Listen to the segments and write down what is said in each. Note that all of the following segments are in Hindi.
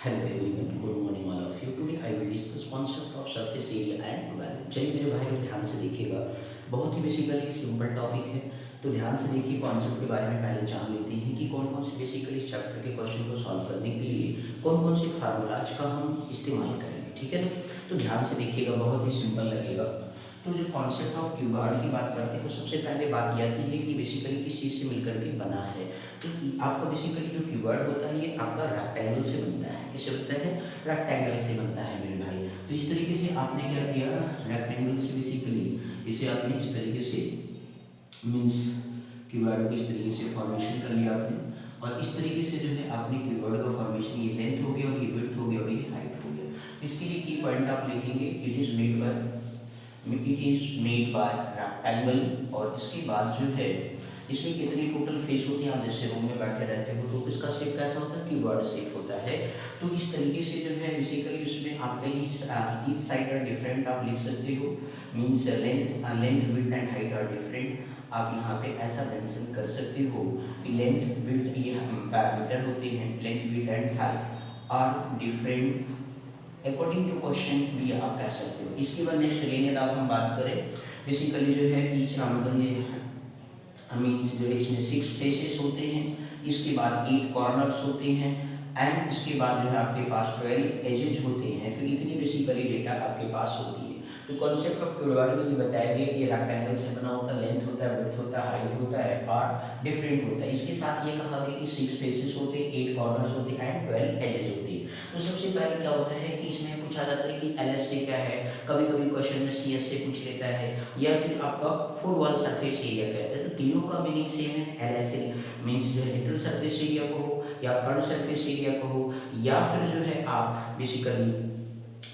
Hello everyone, good morning all of you. Today I will discuss concept of surface area and value. चलिए मेरे भाई लोग ध्यान से देखिएगा, बहुत ही बेसिकली सिंपल टॉपिक है। तो ध्यान से देखिए, कॉन्सेप्ट के बारे में पहले जान लेते हैं कि कौन कौन से बेसिकली इस चैप्टर के क्वेश्चन को सॉल्व करने के लिए कौन कौन से फार्मूलाज का हम इस्तेमाल करेंगे, ठीक है ना। तो ध्यान से देखिएगा, बहुत ही सिंपल लगेगा। तो जो कॉन्सेप्ट ऑफ क्यूबॉइड की बात करते हैं तो सबसे पहले बात यह आती है कि बेसिकली किस चीज़ से मिलकर के बना है। तो आपका बेसिकली जो क्यूबॉइड होता है ये आपका रेक्टेंगल से बनता है। किससे बनता है? रेक्टेंगल से बनता है मेरे भाई। तो इस तरीके से आपने क्या किया, रेक्टेंगल से बेसिकली इसे आपने इस तरीके से मीन्स क्यूबॉइड को इस तरीके से फॉर्मेशन कर लिया आपने, और इस तरीके से जो है आपने क्यूबॉइड का फॉर्मेशन, ये लेंथ हो गया और ये विड्थ हो गया और ये हाइट हो गया। इसके लिए की पॉइंट आप लिखेंगे, it is made by rectangle. और इसके बाद जो है इसमें कितनी टोटल फेस होती है, आप जैसे रूम में बैठे रहते हो तो इसका शेप कैसा होता है, क्यूबॉइड शेप होता है। तो इस तरीके से जो है बेसिकली उसमें आपका ईच साइड आर डिफरेंट आप लिख सकते हो, means length width and height are different. आप यहाँ पे ऐसा मेंशन कर सकते हो कि लेंथ विड्थ ये पैरामीटर होते हैं, length width and height are different according to question भी आप कह सकते हो। इसके बाद नेक्स्ट अगेन अब हम बात करें बेसिकली जो है ईच मतलब ये मीन्स जो है इसमें 6 फेसेस होते हैं, इसके बाद 8 कॉर्नर्स होते हैं एंड इसके बाद जो है आपके पास 12 एजेज होते हैं। तो इतनी बेसिकली डेटा आपके पास होती है। तो कॉन्सेप्ट ऑफ क्यूबॉइड में ये बताया गया कि रेक्टेंगल से बना होता है, लेंथ होता है, विड्थ होता है, हाइट होता है और डिफरेंट होता है। इसके साथ ये कहा गया कि 6 फेसेस होते हैं, 8 कॉर्नर्स होते हैं एंड 12 एजेज होती है। तो सबसे पहले क्या होता है कि इसमें पूछा जाता है कि एलएस से क्या है, कभी कभी क्वेश्चन में सीएस से पूछ लेता है, या फिर आपका फोर वॉल सरफेस एरिया कहते हैं। तो तीनों का मीनिंग सेम है। एलएसए मीन्स जो है लिटिल सरफेस एरिया को हो या कर्व सरफेस एरिया को हो, या फिर जो है आप बेसिकली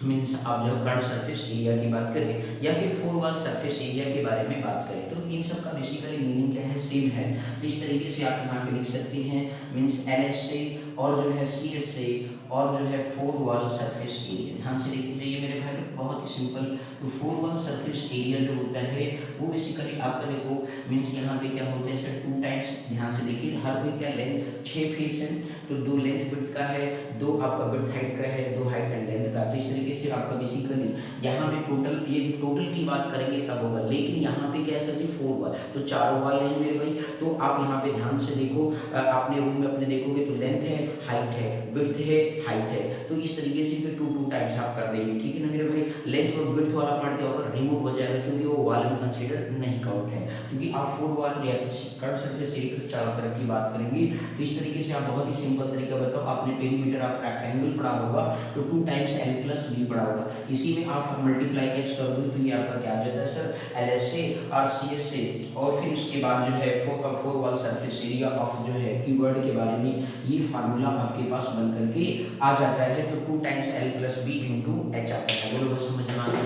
मीन्स आप जो कर्व सरफेस एरिया की बात करें या फिर फोर वॉल सरफेस एरिया के बारे में बात करें, तो इन सब का बेसिकली मीनिंग क्या है, सेम है। इस तरीके से आप यहाँ पे लिख सकते हैं, मीन्स एलएस से और जो है सीएस से और जो है फोर वॉल सरफेस एरिया। ध्यान से देखते जाइए मेरे भाई, बहुत ही सिंपल। तो फोर वॉल सरफेस एरिया जो होता है वो बेसिकली आपका देखो मीन्स यहाँ पे क्या होता है सर, 2 टाइम्स। ध्यान से देखिए, हर कोई क्या लेंथ 6 फेस है, तो 2 लेंथ विड्थ का है, 2 आपका विड्थ हाइट का है, 2 हाइट एंड लेंथ का। तो इस तरीके से आपका बेसिकली यहाँ पे टोटल, ये टोटल की बात करेंगे तब होगा, लेकिन यहाँ पे क्या है सर जी, 4 वॉल, तो 4 वॉल है मेरे भाई। तो आप यहाँ पे ध्यान से देखो, आपने रूम में अपने देखोगे तो लेंथ है, हाइट है, विड्थ है, हाइट है। तो इस तरीके से फिर 2 टाइम्स आप कर देंगे, ठीक है ना मेरे भाई। लेंथ और विड्थ वाला पार्ट क्या होगा, रिमूव हो जाएगा, क्योंकि वो वॉल में कंसीडर नहीं काउंट है। क्योंकि आप 4 वॉल या कर्व सरफेस एरिया के चारों तरफ की बात करेंगे। तो इस तरीके से आप बहुत ही सिंपल तरीका बताओ, आपने पेरीमीटर ऑफ रेक्टेंगल पढ़ा होगा तो 2 टाइम्स एल प्लस बी पढ़ा होगा, इसी में आप मल्टीप्लाई कैच कर दो तो ये आपका क्या आ जाता है सर, एल एस से और सी एस से। और फिर इसके बाद जो है four wall surface area of जो है कीवर्ड के बारे में ये फार्मूला आपके पास बन करके आ जाता है। तो 2 times L plus B into H आता है। बोलो बस समझ में आ गया,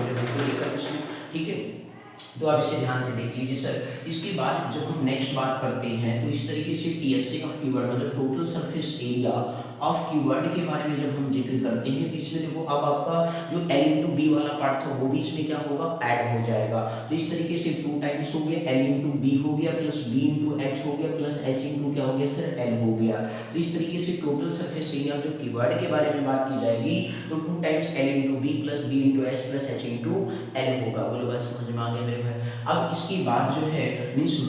ठीक है। तो आप इसे ध्यान से देख लीजिए सर। इसके बाद जब हम नेक्स्ट बात करते हैं तो इस तरीके से टीएसए ऑफ कीवर्ड मतलब total surface area of keyword के बारे में जब हम जिक्र करते हैं तो इसमें देखो अब आपका जो एल इंटू बी वाला पार्ट था वो भी इसमें क्या होगा, ऐड हो जाएगा। तो इस तरीके से 2 टाइम्स हो गया, एल इंटू बी हो गया प्लस बी इंटू एच हो गया प्लस एच इंटू क्या हो गया सर, एल हो गया। तो इस तरीके से टोटल सरफेस एरिया जब कीवर्ड के बारे में बात की जाएगी तो 2 times L into B plus B into H plus H into L होगा। बोलो बस समझ में आ गया मेरे भाई। अब इसके बाद जो है मीन्स जो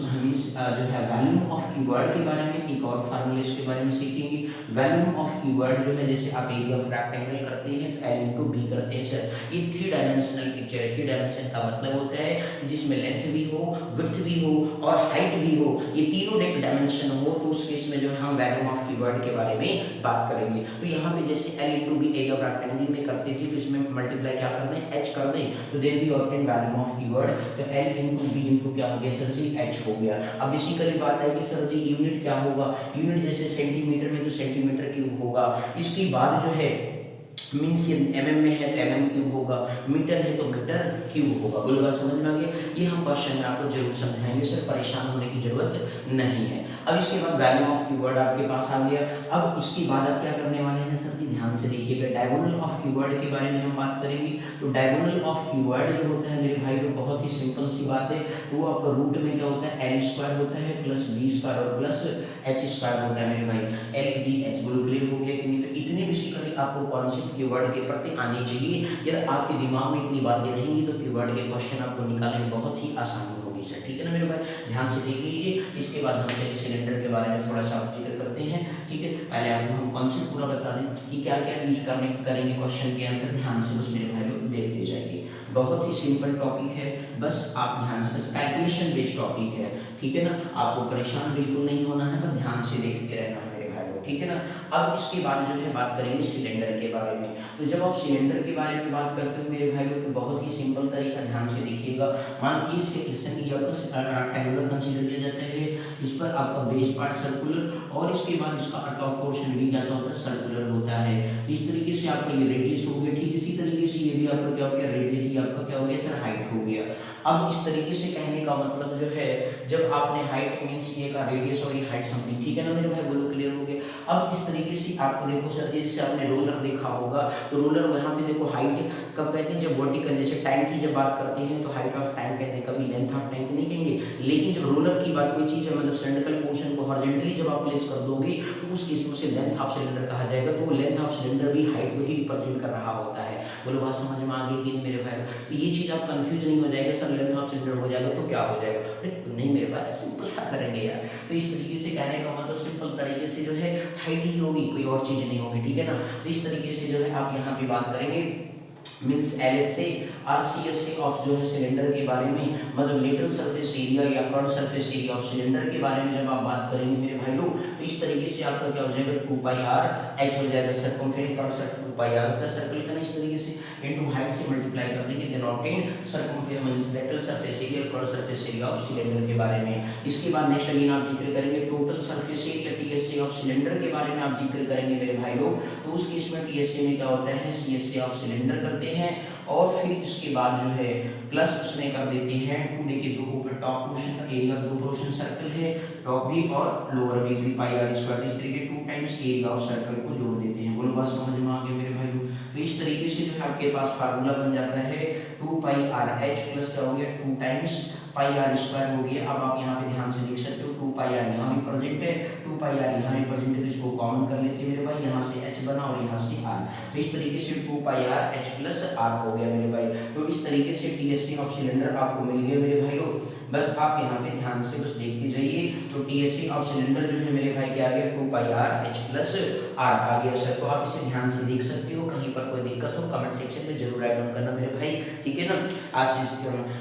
है वॉल्यूम ऑफ कीवर्ड के बारे में एक और फार्मूला इसके बारे में सीखेंगे। वॉल्यूम ऑफ कीवर्ड जो है जैसे आप एरिया ऑफ रेक्टेंगल करते हैं तो एल इंटू बी करते हैं सर। ये 3 डायमेंशनल पिक्चर है। 3 डायमेंशन का मतलब होता है कि जिसमें लेंथ भी हो, विड्थ भी हो और हाइट भी हो, ये तीनों डायमेंशन हो, तो उस केस में जो है हम वॉल्यूम ऑफ कीवर्ड के बारे में बात करेंगे। तो यहाँ पे जैसे L into B area of rectangle में करते थे तो इसमें मल्टीप्लाई क्या कर दें, एच कर दें, तो then we obtain volume of cuboid. तो एल इंटू बी इंटू क्या हो गया सर जी, एच हो गया। अब बेसिकली बात है कि सर जी यूनिट क्या होगा, यूनिट जैसे सेंटीमीटर में तो सेंटीमीटर क्यूब होगा। इसके बाद जो है मीन्स ये एमएम में है तो एमएम क्यूब होगा, मीटर है तो मीटर क्यूब होगा। बोलो बात समझ में आ गई। ये हम क्वेश्चन में आपको जरूर समझाएंगे सर, परेशान होने की जरूरत नहीं है। अब इसके बाद वॉल्यूम ऑफ कीवर्ड आपके पास आ गया। अब इसके बाद आप क्या करने वाले हैं सर जी, ध्यान से देखिएगा। डायगोनल ऑफ कीवर्ड के बारे में हम बात करेंगे। तो डायगोनल ऑफ कीवर्ड जो होता है मेरे भाई तो बहुत ही सिंपल सी बात है। तो वो आपका रूट में क्या होता है, एल स्क्वायर होता है प्लस बी स्क्वायर और प्लस एच स्क्वायर होता है मेरे भाई। एल बी एच बोलो क्लियर हो गया कि नहीं। तो इतने बेसिकली बेसिकली आपको कॉन्सेप्ट कीवर्ड के प्रति आनी चाहिए। यदि आपके दिमाग में इतनी बातें रहेंगी तो कीवर्ड के क्वेश्चन आपको निकालने में बहुत ही आसानी होगी सर, ठीक है ना मेरे भाई, ध्यान से देख लीजिए। इसके बाद हम चलिए सिलेंडर के बारे में थोड़ा सा जिक्र करते हैं, ठीक है। पहले आपको हम कॉन्सेप्ट पूरा बता दें कि क्या क्या यूज करेंगे क्वेश्चन के अंदर, ध्यान से बस मेरे भाई लोग देखते जाइए। बहुत ही सिंपल टॉपिक है, बस आप ध्यान से, बस कैलकुलेशन बेस्ड टॉपिक है, ठीक है ना। आपको परेशान बिल्कुल नहीं होना है, बस ध्यान से देखते रहना है मेरे भाई लोग, ठीक है ना। अब इसके बाद जो है बात करेंगे सिलेंडर के बारे में। तो जब आप सिलेंडर के बारे में बात करते हो मेरे भाई लोग तो बहुत ही सिंपल तरीका, ध्यान से देखिएगा। मान लीजिए रेक्टेंगुलर कंसीडर किया जाता है, इस पर आपका बेस पार्ट सर्कुलर और इसके बाद इसका टॉप पोर्शन भी कैसा होता है, सर्कुलर होता है। इस तरीके से आपका ये रेडियस हो गया, ठीक इसी तरीके से ये भी आपका क्या हो गया, रेडियस, ये आपका क्या हो गया सर, हाइट हो गया। अब इस तरीके से कहने का मतलब जो है, जब आपने हाइट मींस ये का रेडियस और ये हाइट समथिंग, ठीक है ना मेरे भाई, बोलो क्लियर हो गया। अब इस तरीके से आपको देखो सर, जैसे आपने रोलर देखा होगा तो रोलर वहाँ पे देखो हाइट कब कहते हैं, जब वर्टिकल, जैसे टैंक की जब बात करते हैं तो हाइट ऑफ टैंक कहते हैं, कभी लेंथ ऑफ टैंक नहीं कहेंगे। लेकिन जब रोलर की बात कोई चीज़ है, मतलब सिलेंड्रिकल पोर्शन को हॉरिजॉन्टली जब आप प्लेस कर दोगे तो उस केस में उसे लेंथ ऑफ सिलेंडर कहा जाएगा। तो वो लेंथ ऑफ सिलेंडर भी हाइट को ही रिप्रेजेंट कर रहा होता है। बोलो बात समझ में आ गई कि नहीं मेरे भाई। तो ये चीज़ आप कंफ्यूज नहीं हो जाएगा सर, लेंथ ऑफ सिलेंडर हो जाएगा तो क्या हो जाएगा, नहीं मेरे भाई सिंपल सा करेंगे यार। तो इस तरीके से कहने का मतलब सिंपल तरीके से जो है हाइट ही होगी, कोई और चीज़ नहीं होगी, ठीक है ना। तो इस तरीके से जो है आप यहाँ पे बात करेंगे मीन्स LS से RCS से ऑफ जो है सिलेंडर के बारे में, मतलब लेटरल सरफेस एरिया या curve surface area of cylinder के बारे में जब आप बात करेंगे मेरे भाई लोग, तो इस तरीके से आपका क्या हो जाएगा, 2πr(h) हो जाएगा। सर्कमफेरेंस कर्व सर्कल 2πr होता है सर्कल का, इस तरीके से इनटू हाइट से मल्टीप्लाई कर देंगे, then obtain circumference means lateral surface area, curve surface area of cylinder के बारे में। इसके बाद नेक्स्ट अगेन आप जिक्र करेंगे total surface area TSA of cylinder के बारे में आप जिक्र करेंगे मेरे भाई लोग। तो उस केस में TSA में क्या होता है, CSA ऑफ सिलेंडर करते हैं और फिर इसके बाद जो है प्लस उसमें कर देते हैं 2 देखिए, दो ऊपर टॉप पोर्शन का एरिया, दो पोर्शन सर्कल है, टॉप भी और लोअर भी 3πr², इस तरीके 2 टाइम्स एरिया ऑफ सर्कल को जोड़ देते हैं। बोलो बात समझ में आ गई मेरे भाई लोग। तो इस तरीके से जो है आपके पास फार्मूला बन जाता है 2πrh प्लस क्या हो गया, 2 टाइम्स πr² हो गया। अब आप यहाँ पे ध्यान से देख सकते हो 2πr यहाँ भी प्रेजेंट है, 2πr यहाँ भी प्रेजेंट है, तो इसको कॉमन कर लेते हैं मेरे भाई, यहाँ से h बना और यहाँ से r। तो इस तरीके से 2πrh प्लस r हो गया मेरे भाई। तो इस तरीके से TSA ऑफ सिलेंडर आपको मिल गया मेरे भाई लोग। बस आप यहाँ पे ध्यान से बस देखते जाइए। तो TSA ऑफ सिलेंडर जो है मेरे भाई क्या आ गया, 2πrh प्लस r आ गया सर। तो आप इसे ध्यान से देख सकते हो, कहीं पर कोई दिक्कत हो कमेंट सेक्शन में जरूर राइट डाउन करना मेरे भाई, ठीक है ना। आज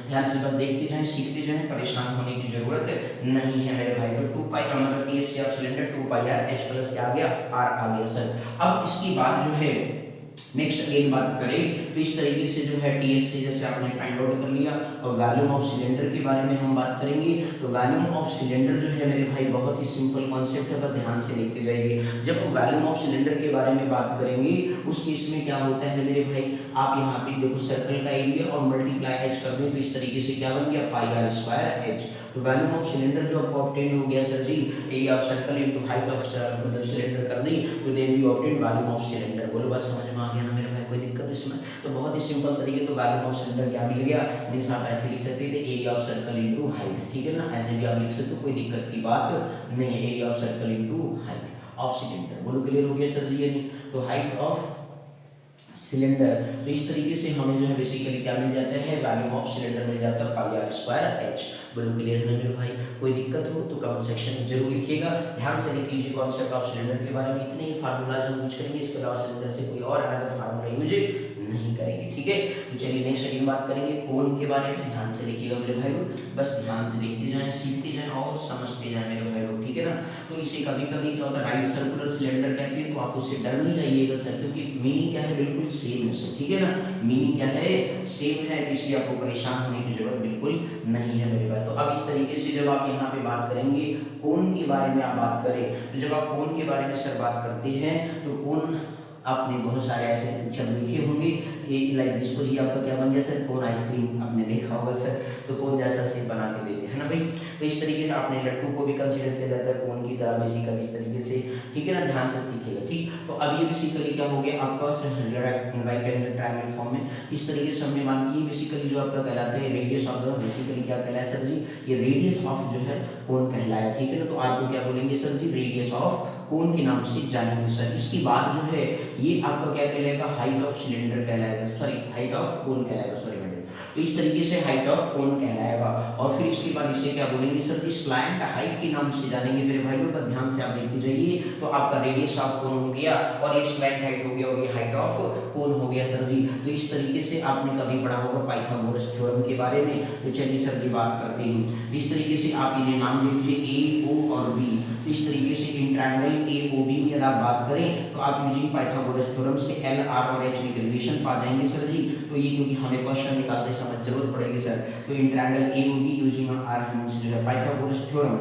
ध्यान से बस देखते जाएं, सीखते जाएं, परेशान होने की जरूरत नहीं है मेरे भाई। तो 2π का मतलब TSA of cylinder 2πrh plus क्या आ गया, r आ गया सर। अब इसके बाद जो है नेक्स्ट अगेन बात करें तो इस तरीके से जो है TSA जैसे आपने फाइंड आउट कर लिया, और वॉल्यूम ऑफ सिलेंडर के बारे में हम बात करेंगे। तो वॉल्यूम ऑफ सिलेंडर जो है मेरे भाई बहुत ही सिंपल कॉन्सेप्ट है, पर ध्यान से देखते जाइए। जब हम वॉल्यूम ऑफ सिलेंडर के बारे में बात करेंगे उस केस में क्या होता है मेरे भाई, आप यहाँ पे देखो सर्कल का एरिया और मल्टीप्लाई h कर दें तो इस तरीके से क्या बन गया, πr²h। तो वॉल्यूम ऑफ सिलेंडर जो आपको ऑब्टेन हो गया sir ji, area of circle into height of मतलब सिलेंडर कर दी, तो then we obtain volume of cylinder. बोलो बात समझ में आ गया ना मेरे भाई, कोई दिक्कत इसमें। तो बहुत ही सिंपल तरीके, तो वॉल्यूम ऑफ सिलेंडर क्या मिल गया, मींस आप ऐसे लिख सकते थे area of circle into height, ठीक है ना, ऐसे भी आप लिख सकते हो, कोई दिक्कत की बात नहीं है। Area of circle into height of cylinder, बोलो क्लियर हो गया सर जी। यानी तो हाइट ऑफ सिलेंडर, तो इस तरीके से हमें जो है बेसिकली क्या मिल जाता है, वॉल्यूम ऑफ सिलेंडर मिल जाता है πr²h। बोलो क्लियर है ना मेरे भाई, कोई दिक्कत हो तो कमेंट सेक्शन में जरूर लिखिएगा। ध्यान से लिख लीजिए कॉन्सेप्ट ऑफ सिलेंडर के बारे में, इतने ही फार्मूलाज हम यूज करेंगे, इसके अलावा सिलेंडर से कोई और अनदर फार्मूला यूज नहीं करेंगे, ठीक है। तो चलिए नेक्स्ट अगेन बात करेंगे कोण के बारे में। ध्यान से लिखिएगा मेरे भाई लोग, बस ध्यान से देखते जाएं, सीखते जाएं और समझते जाएं मेरे भाई लोग, ठीक है ना। तो इसे कभी कभी क्या होता है राइट सर्कुलर सिलेंडर कहते हैं, तो आप उससे डर नहीं जाइएगा सर, क्योंकि मीनिंग क्या है, बिल्कुल सेम है सर, ठीक है ना, मीनिंग क्या है, सेम है, इसलिए आपको परेशान होने की जरूरत बिल्कुल नहीं है मेरे भाई। तो अब इस तरीके से जब आप यहाँ पे बात करेंगे कोण के बारे में आप बात करें, तो जब आप कोण के बारे में सर बात करते हैं तो कोण आपने बहुत सारे ऐसे पिक्चर देखे होंगे, एक लाइक जिसको जी आपका क्या बन गया सर, कोन आइसक्रीम आपने देखा होगा सर, तो कोन जैसा शेप बना के देते हैं ना भाई। तो इस तरीके से आपने लड्डू को भी कंसीडर किया जाता है कोन की तरह बेसिकली, इस तरीके से, ठीक है ना, ध्यान से सीखेगा, ठीक। तो अब ये बेसिकली क्या हो गया आपका राइट एंगल ट्रायंगल फॉर्म में, इस तरीके से हमने मान ली बेसिकली जो आपका कहलाता है रेडियस ऑफ द, बेसिकली क्या कहलाया सर जी, ये रेडियस ऑफ जो है कोन कहलाया, ठीक है ना। तो आपको क्या बोलेंगे sir ji, radius of cone के नाम से जानेंगे सर। इसके बाद जो है ये आपका क्या कहलाएगा, हाइट ऑफ सिलेंडर कहलाएगा, सॉरी हाइट ऑफ कोन कहलाएगा, सॉरी मैडम। तो इस तरीके से हाइट ऑफ कोन कहलाएगा। और फिर इसके बाद इसे क्या बोलेंगे सर जी, स्लैंट हाइट के नाम से जानेंगे मेरे भाइयों। पर ध्यान से आप देखते जाइए, तो आपका रेडियस ऑफ कोन हो गया और ये स्लैंट हाइट हो गया और ये हाइट ऑफ कोन हो गया सर जी। तो इस तरीके से आपने कभी पढ़ा होगा पाइथागोरस थ्योरम के बारे में। तो चलिए सर जी बात करते हैं। इस तरीके से आप इन्हें नाम दे दीजिए ए, ओ और बी। इस तरीके से इन ट्रायंगल ए ओ बी में अगर आप बात करें तो आप यूजिंग पाइथागोरस थ्योरम से एल आर और एच की रिलेशन पा जाएंगे सर जी। तो ये क्योंकि हमें क्वेश्चन निकालते समय जरूरत पड़ेगी सर। तो in triangle A O B using R जो है पाइथागोरस थ्योरम।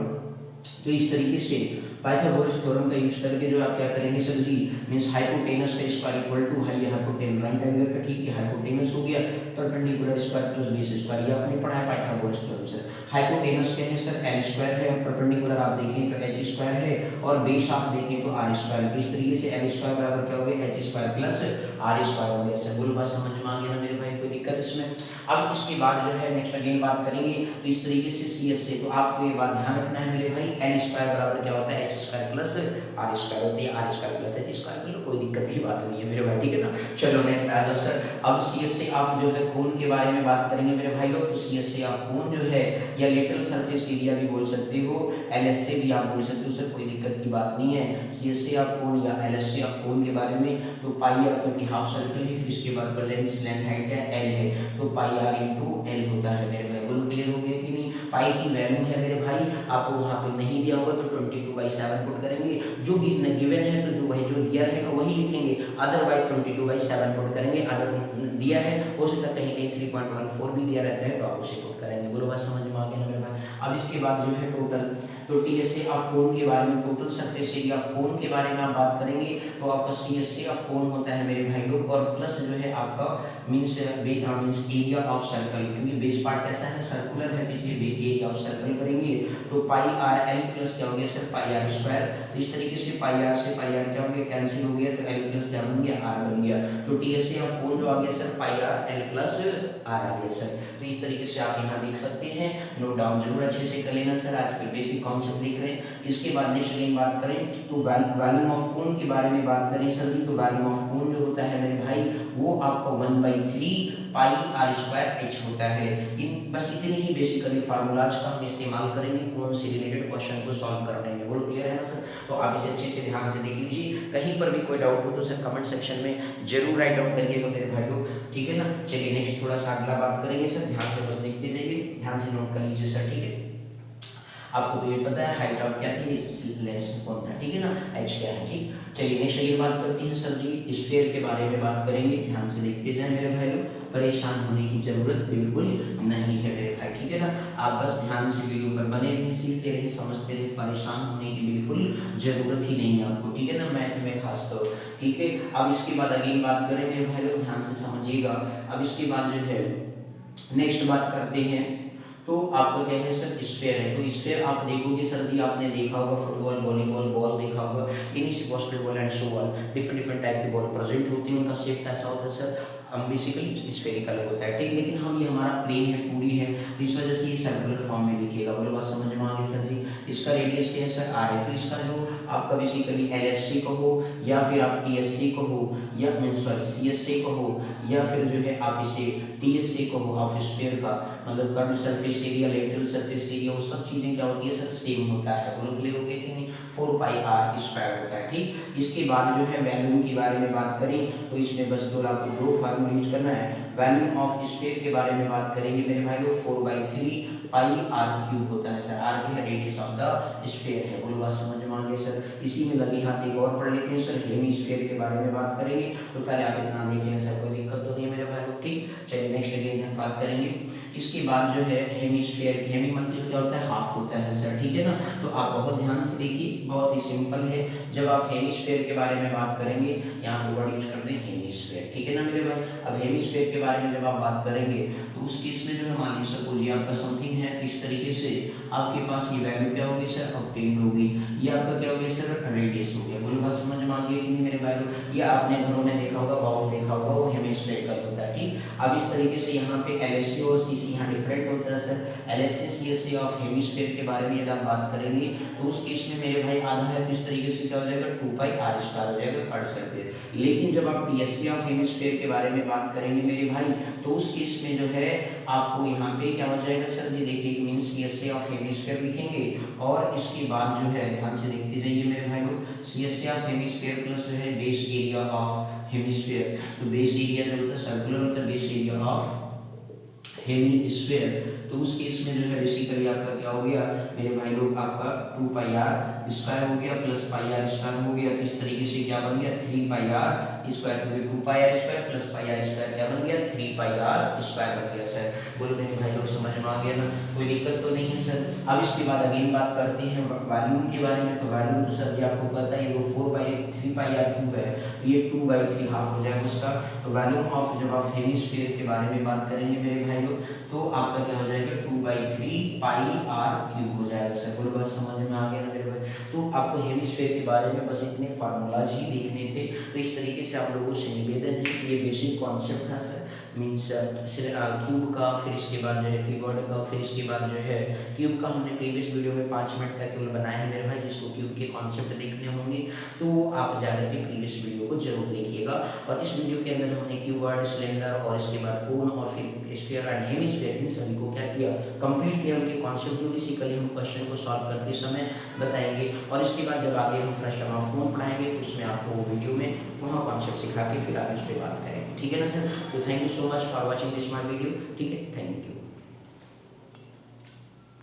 तो इस तरीके से पाइथागोरस थ्योरम का यूज करके जो आप क्या करेंगे सर जी, मींस हाइपोटेनस का square equal to hypotenuse right angle का, ठीक है, हाइपोटेनस हो गया perpendicular square plus base square, ये आपने पढ़ा है पाइथागोरस थ्योरम से। हाइपोटेनस क्या है सर, एल स्क्वायर है, और परपेंडिकुलर आप देखें तो एच स्क्वायर है, और बेस आप देखें तो आर स्क्वायर। तो इस तरीके से एल स्क्वायर बराबर क्या हो गया, H square plus R square हो गया सर। बोलो बात समझ में आ गया ना मेरे भाई, कोई दिक्कत इसमें? अब इसके बाद जो है नेक्स्ट अगेन बात करेंगे तो इस तरीके से सी एस से। तो आपको ये बात ध्यान रखना है मेरे भाई, एल स्क्वायर बराबर क्या होता है, H square plus R square होती है, R square plus H square. चलो कोई दिक्कत की बात नहीं है मेरे भाई, ठीक है ना। चलो नेक्स्ट आ जाओ सर। अब सी एस से आप जो है कोन के बारे में बात करेंगे मेरे भाई लोग। तो सी एस से आप कोन जो है या लेटरल सरफेस एरिया भी बोल सकते हो, एल एस से भी आप बोल सकते हो सर, कोई दिक्कत की बात नहीं है। सी एस से आप कोन या एल एस से आप कोन के बारे में, तो पाई आर क्योंकि हाफ सर्कल है, फिर इसके बाद पर लेंथ स्लैंट हाइट क्या एल है, तो पाई आर इंटू एल होता है मेरे भाई। बोलो क्लियर हो गया कि नहीं? पाई की वैल्यू है मेरे भाई, आपको वहाँ पे नहीं दिया होगा तो 22/7 पुट करेंगे, जो भी गिवन है तो जो वही जो दिया रहेगा वही लिखेंगे, अदरवाइज 22/7 पुट करेंगे। अगर दिया है हो सकता है कहीं कहीं 3.14 भी दिया रहता है तो आप उसे पुट करेंगे। बोलो बात समझ में आ गया ना मेरे भाई। अब इसके बाद जो है टोटल, तो T S A of cone के बारे में, total surface area of cone के बारे में आप बात करेंगे तो आपका सी एस ए ऑफ कोन होता है मेरे भाई लोग, और प्लस जो है आपका मीन्स एरिया ऑफ सर्कल, क्योंकि बेस पार्ट कैसा है, सर्कुलर है, इसलिए एरिया ऑफ सर्कल करेंगे। तो पाई आर एल प्लस क्या हो गया सर, पाई आर स्क्वायर। तो इस तरीके से पाई आर से पाई आर क्या हो गया, कैंसिल हो गया, तो एल प्लस क्या बन गया, आर बन गया। तो T S A of cone जो आ गया sir, pi R L plus R आ गया सर। तो इस तरीके से आप यहाँ देख सकते हैं, नोट डाउन जरूर अच्छे से कर लेना सर, आजकल बेसिक कॉन्सेप्ट देख रहे हैं। इसके बाद नेक्स्ट अगेन बात करें तो वॉल्यूम ऑफ कोन के बारे में बात करें सर जी। तो वॉल्यूम ऑफ कोन जो होता है मेरे भाई, वो आपका 1/3 पाई आर स्क्वायर एच होता है। इन बस इतने ही बेसिकली फार्मूलाज का हम इस्तेमाल करेंगे कोन से रिलेटेड क्वेश्चन को सॉल्व करने में। बोलो क्लियर है ना सर? तो आप इसे अच्छे से ध्यान से देख लीजिए, कहीं पर भी कोई डाउट हो तो सर कमेंट सेक्शन में जरूर राइट डाउन करिएगा मेरे भाई लोग, ठीक है ना। चलिए नेक्स्ट थोड़ा सा अगला बात करेंगे सर, ध्यान से बस देखते जाइए, ध्यान से नोट कर लीजिए सर, ठीक है। आपको तो ये पता है हाइट ऑफ क्या थी, लेस कौन था, ठीक है ना, एच क्या है, ठीक। चलिए नेक्स्ट अगली बात करते हैं सर जी, स्फीयर के बारे में बात करेंगे, ध्यान से देखते जाएं मेरे भाई लोग, परेशान होने की जरूरत बिल्कुल नहीं है मेरे भाई, ठीक है ना। आप बस ध्यान से वीडियो पर बने रहिए, सीखते रहिए, समझते रहिए, परेशान होने की बिल्कुल जरूरत ही नहीं है आपको, ठीक है ना, मैथ में खास तौर, ठीक है। अब इसके बाद अगेन बात करें मेरे भाई लोग, ध्यान से समझिएगा। अब इसके बाद जो है नेक्स्ट बात करते हैं, तो आपका क्या है सर, स्फीयर है। तो स्फीयर आप देखोगे सर जी, आपने देखा होगा फुटबॉल, वॉलीबॉल, बॉल देखा होगा, इन्हीं से basketball and so on, different type के बॉल प्रेजेंट होती है, उनका शेप कैसा होता है सर, हम बेसिकली स्फेरिकल होता है, ठीक। लेकिन हम ये हमारा प्लेन है, 2D है, तो इस वजह से ये सर्कुलर फॉर्म में दिखेगा। बोलो बात समझ में आ गई सर जी। इसका रेडियस क्या है सर, आर है। तो इसका जो आपका बेसिकली एल एस सी कहो या फिर आप टी एस सी कहो या सॉरी सी एस सी कहो या फिर जो है आप इसे टी एस सी कहो ऑफ स्फीयर का, मतलब curve surface area, lateral surface area, वो सब चीजें क्या होती है सर, सेम होता है। बोलो क्लियर हो गया कि नहीं? 4 पाई आर स्क्वायर होता है, ठीक। इसके बाद जो है वॉल्यूम के बारे में बात करें तो इसमें बस दो आपको दो फार्मूला यूज करना है। वॉल्यूम ऑफ स्फीयर के बारे में बात करेंगे मेरे भाई लोग, 4/3 पाई आर क्यूब होता है सर, आर की है रेडियस ऑफ द स्फीयर है। बोलो बात समझ में आ गई सर। इसी में लगे हाथ एक और पढ़ लेते हैं सर, हेमिस्फीयर के बारे में बात करेंगे, तो पहले आप इतना देख लें सर, कोई दिक्कत तो नहीं है मेरे भाई लोग, ठीक। चलिए नेक्स्ट अगेन बात करेंगे। इसके बाद जो है हेमिस्फीयर, हेमी मतलब क्या होता है, हाफ होता है सर, ठीक है ना। तो आप बहुत ध्यान से देखिए, बहुत ही सिंपल है। जब आप हेमिस्फीयर के बारे में बात करेंगे, यहाँ पे वर्ड यूज करते हैं हेमिस्फीयर, ठीक है ना मेरे भाई। अब हेमिस्फीयर के बारे में जब आप बात करेंगे तो उस केस में जो है मान लीजिए सपोज ये आपका समथिंग है, इस तरीके से आपके पास ये वैल्यू क्या होगी सर, ऑब्टेन्ड होगी, ये आपका क्या हो गया सर, रेडियस हो गया। बोलो बात समझ में आ गई कि नहीं मेरे भाई लोग। ये आपने घरों में देखा होगा, बाउल देखा होगा, वो हेमिस्फीयर का होता है, ठीक। अब इस तरीके से यहाँ पे एल एस सी और सी सी यहाँ डिफरेंट होता है सर। LHC ऑफ हेमिस्फीयर के बारे में यदि आप बात करेंगे तो उस केस में मेरे भाई आधा है तो इस तरीके से क्या हो जाएगा 2πr² हो जाएगा कर्ड सर्फेस। लेकिन जब आप DSC ऑफ हेमिस्फीयर के बारे में बात करेंगे मेरे भाई तो उस केस में जो है आपको यहाँ पे क्या हो जाएगा सर जी, देखिए मीन CSA ऑफ हेमिस्फीयर लिखेंगे और इसके बाद जो है ध्यान से देखते जाइए मेरे भाई लोग, CSA ऑफ हेमिस्फीयर प्लस जो है बेस एरिया ऑफ हेमिस्फीयर। तो बेस एरिया जो होता है सर्कुलर होता है, बेस एरिया ऑफ हेमिस्फीयर। तो उस केस में जो है बेसिकली आपका क्या हो गया मेरे भाई लोग, आपका 2πr² हो गया प्लस πr² हो गया। तो इस तरीके से क्या बन गया 3πr² क्योंकि 2πr² प्लस πr² क्या बन गया 3πr² बन गया सर। बोलो मेरे भाई लोग समझ में आ गया ना, कोई दिक्कत तो नहीं है सर। अब इसके बाद अगेन बात करते हैं वॉल्यूम के बारे में। तो वॉल्यूम तो सर जी आपको पता है ये 4/3πr³ है, तो ये 2/3 हाफ हो जाएगा उसका। तो वॉल्यूम ऑफ जब आप हेमिस्फीयर के बारे में बात करेंगे मेरे भाई लोग तो आपका क्या हो जाएगा 2/3πr³ हो जाएगा सर। बोलो बस समझ में आ गया ना मेरे भाई। तो आपको हेमिस्फीयर के बारे में बस इतने फार्मूलाज ही देखने थे। तो इस तरीके से आप लोगों से निवेदन है कि ये बेसिक कॉन्सेप्ट था सर, मीन्स क्यूब का, फिर इसके बाद जो है कीबोर्ड का, फिर इसके बाद जो है क्यूब का हमने प्रीवियस वीडियो में 5 मिनट का केवल बनाया है मेरे भाई। जिसको क्यूब के कॉन्सेप्ट देखने होंगे तो आप जाकर के प्रीवियस वीडियो को जरूर देखिएगा। और इस वीडियो के अंदर हमने क्यूबॉइड, सिलेंडर और इसके बाद कोन और फिर स्फीयर एंड हेमिस्फीयर इन सभी को क्या किया कंप्लीट किया। उनके कॉन्सेप्ट जो बेसिकली हम क्वेश्चन को सॉल्व करते समय बताएंगे। और इसके बाद जब आगे हम फर्स्ट टर्म ऑफ कोन पढ़ाएंगे तो उसमें आपको वो वीडियो में वहाँ कॉन्सेप्ट सिखा के फिर आगे उस पर बात करेंगे। ठीक है ना सर। तो thank you so much for watching this my video. ठीक है, थैंक यू।